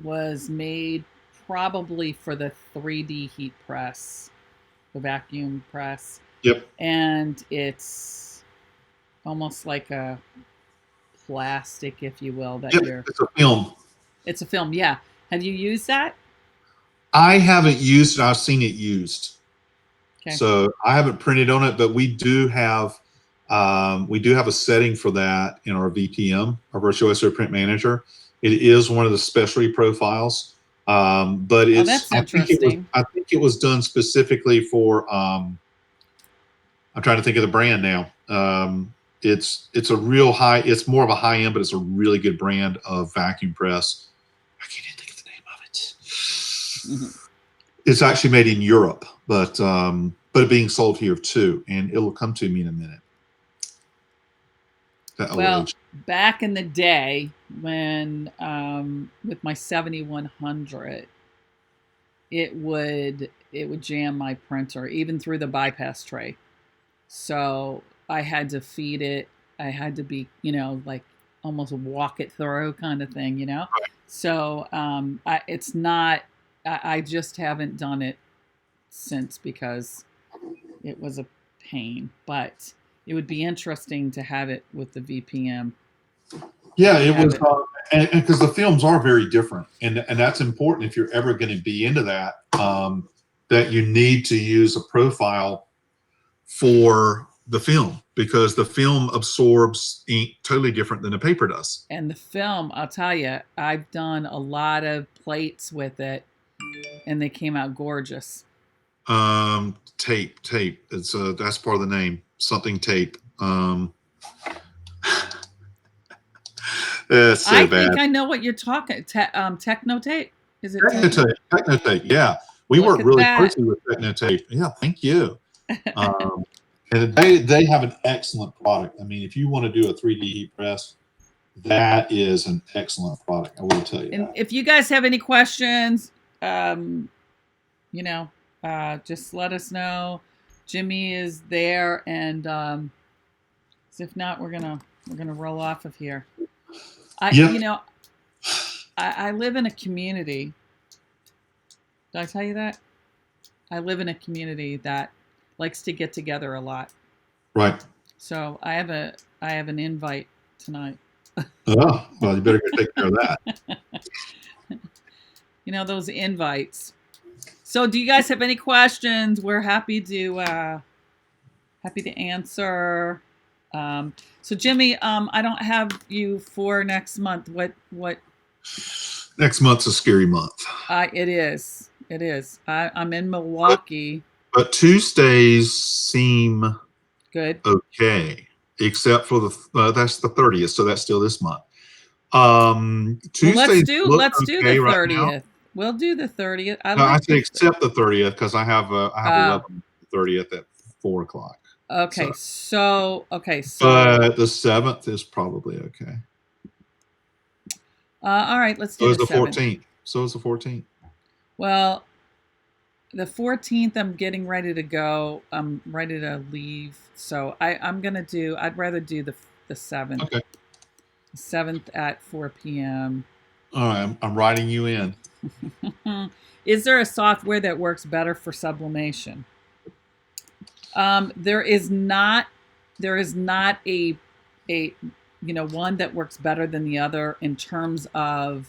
was made probably for the 3D heat press, the vacuum press. Yep. And it's almost like a plastic, if you will, that it's a film. It's a film, yeah. Have you used that? I haven't used it. I've seen it used. Okay. So I haven't printed on it, but we do have a setting for that in our VPM, our Virtual SO Print Manager. It is one of the specialty profiles, but it's. That's interesting. I think it was done specifically for. I'm trying to think of the brand now. It's a real high. It's more of a high end, but it's a really good brand of vacuum press. I can't even think of the name of it. Mm-hmm. It's actually made in Europe, but it being sold here too, and it'll come to me in a minute. Well, back in the day when with my 7100, it would jam my printer even through the bypass tray. So I had to feed it. I had to be, like almost walk it through kind of thing, Right. So it's not. I just haven't done it since because it was a pain, but it would be interesting to have it with the VPM. Yeah, it was, and because the films are very different, and that's important if you're ever going to be into that. That you need to use a profile for the film, because the film absorbs ink totally different than the paper does. And the film, I'll tell you, I've done a lot of plates with it, and they came out gorgeous. Tape. It's that's part of the name. Something tape. It's so I bad. think I know what you're talking. Technotape. Is it Technotape. Yeah, we Look work at really that. closely with Technotape. Yeah, thank you. And they have an excellent product. I mean, if you want to do a 3D heat press, that is an excellent product. I will tell you And that. if you guys have any questions, you know, just let us know. Jimmy is there, and if not, we're gonna roll off of here. Yep. You know, I live in a community. Did I tell you that? I live in a community that likes to get together a lot. Right. So I have an invite tonight. Oh, well, you better go take care of that. You know, those invites. So do you guys have any questions? We're happy to answer. So Jimmy, I don't have you for next month. What? Next month's a scary month. It is. I'm in Milwaukee. But Tuesdays seem Good. okay, except for that's the 30th, so that's still this month. Tuesdays let's do the 30th. Right, we'll do the 30th. I say except the 30th because I have a webinar the 30th at 4 o'clock. Okay, so but the 7th is probably okay. All right, let's do the 7th. 14th. So is the 14th. Well, the 14th, I'm getting ready to go. I'm ready to leave. So I'd rather do the 7th. Okay. 7th at 4 p.m. All right, I'm writing you in. Is there a software that works better for sublimation? There is not a one that works better than the other in terms of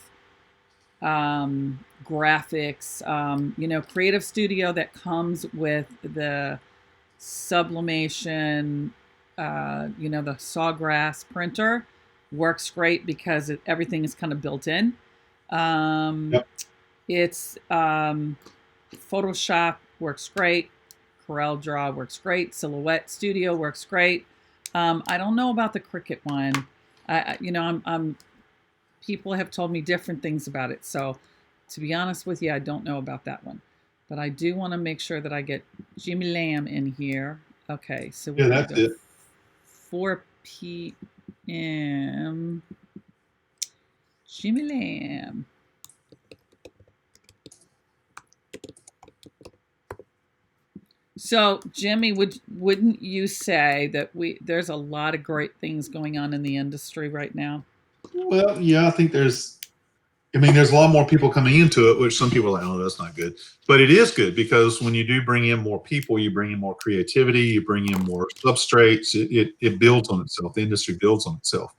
graphics. Creative Studio that comes with the Sublimation, the Sawgrass printer works great because everything is kind of built in. Yep. It's Photoshop works great. CorelDRAW works great. Silhouette Studio works great. I don't know about the Cricut one. People have told me different things about it. So to be honest with you, I don't know about that one. But I do want to make sure that I get Jimmy Lamb in here. Okay, so yeah, that's it. 4 p.m. Jimmy Lamb. So, Jimmy, wouldn't you say that there's a lot of great things going on in the industry right now? Well, yeah, I think there's a lot more people coming into it, which some people are like, oh, that's not good. But it is good because when you do bring in more people, you bring in more creativity, you bring in more substrates, it builds on itself. The industry builds on itself.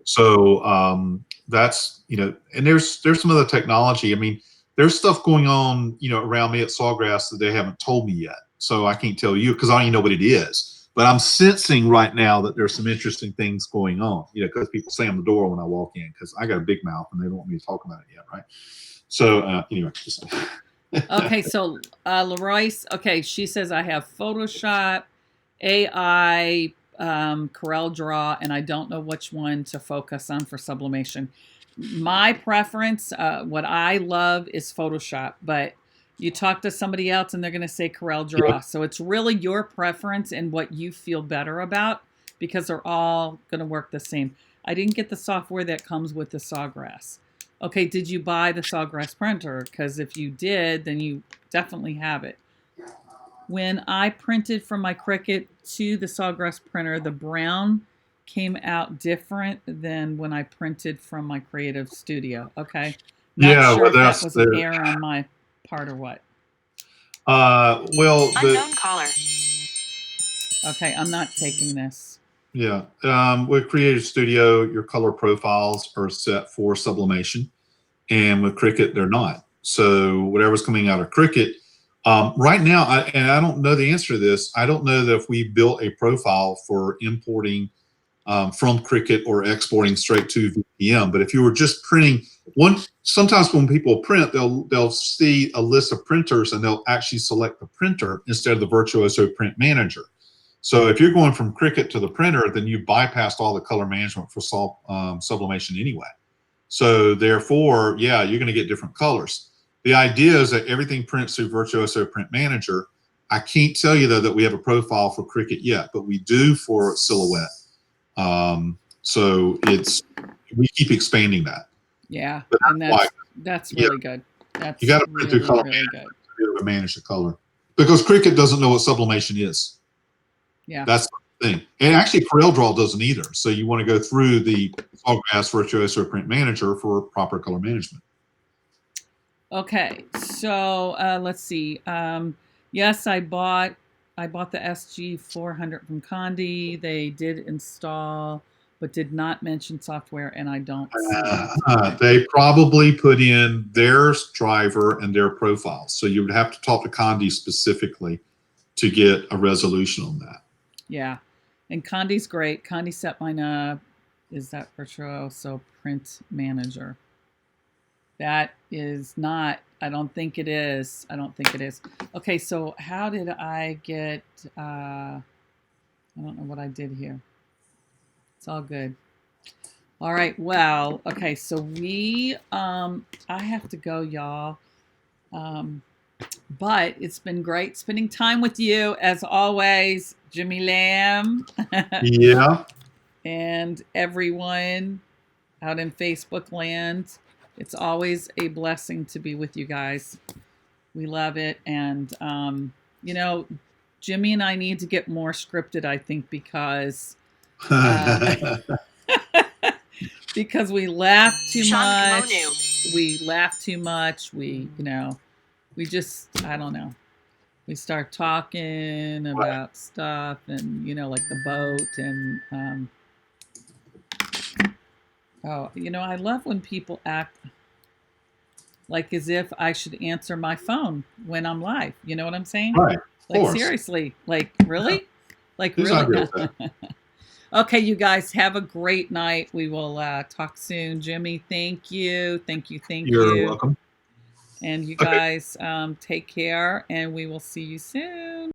So that's, and there's some other technology. I mean, there's stuff going on, around me at Sawgrass that they haven't told me yet. So I can't tell you because I don't even know what it is. But I'm sensing right now that there's some interesting things going on, because people slam the door when I walk in because I got a big mouth and they don't want me to talk about it yet, right? So anyway. Okay, so Leroyce, okay, she says I have Photoshop, AI, CorelDRAW, and I don't know which one to focus on for sublimation. My preference, what I love is Photoshop, but you talk to somebody else and they're going to say CorelDRAW. Yeah. So it's really your preference and what you feel better about because they're all going to work the same. I didn't get the software that comes with the Sawgrass. Okay, did you buy the Sawgrass printer? Because if you did, then you definitely have it. When I printed from my Cricut to the Sawgrass printer, the brown came out different than when I printed from my Creative Studio. Okay. Not sure if that was an error on my part or what. Well, unknown caller. Okay, I'm not taking this. Yeah, with Creative Studio, your color profiles are set for sublimation, and with Cricut, they're not. So whatever's coming out of Cricut, Right now, and I don't know the answer to this. I don't know that if we built a profile for importing from Cricut or exporting straight to VPM. But if you were just printing sometimes when people print, they'll see a list of printers and they'll actually select the printer instead of the Virtuoso Print Manager. So if you're going from Cricut to the printer, then you bypassed all the color management for sublimation anyway. So therefore, yeah, you're going to get different colors. The idea is that everything prints through Virtuoso Print Manager. I can't tell you though that we have a profile for Cricut yet, but we do for Silhouette. So we keep expanding that. Yeah, But and that's really good. That's you got to print through color really good. to be able to manage the color, because Cricut doesn't know what sublimation is. Yeah, that's the thing. And actually, CorelDRAW doesn't either. So you want to go through the Sawgrass Virtuoso Print Manager for proper color management. Okay, so let's see. Yes, I bought the SG 400 from Condi. They did install, but did not mention software, and I don't see it. They probably put in their driver and their profile. So you would have to talk to Condi specifically to get a resolution on that. Yeah, and Condi's great. Condi set mine up. Is that Virtuoso Print Manager? That is not. I don't think it is. I don't think it is. Okay, so how did I get? I don't know what I did here. It's all good. All right. Well, okay. So I have to go, y'all. But it's been great spending time with you as always, Jimmy Lamb. Yeah. And everyone out in Facebook land. It's always a blessing to be with you guys. We love it. And, you know, Jimmy and I need to get more scripted, I think, because because we laugh too much. We laugh too much. We just, I don't know. We start talking about stuff and, like the boat and, oh, I love when people act like as if I should answer my phone when I'm live. You know what I'm saying? Right. Like seriously, like really? Yeah. Like Who's really? Okay, you guys have a great night. We will talk soon. Jimmy, thank you. Thank you. You're welcome. And you guys take care, and we will see you soon.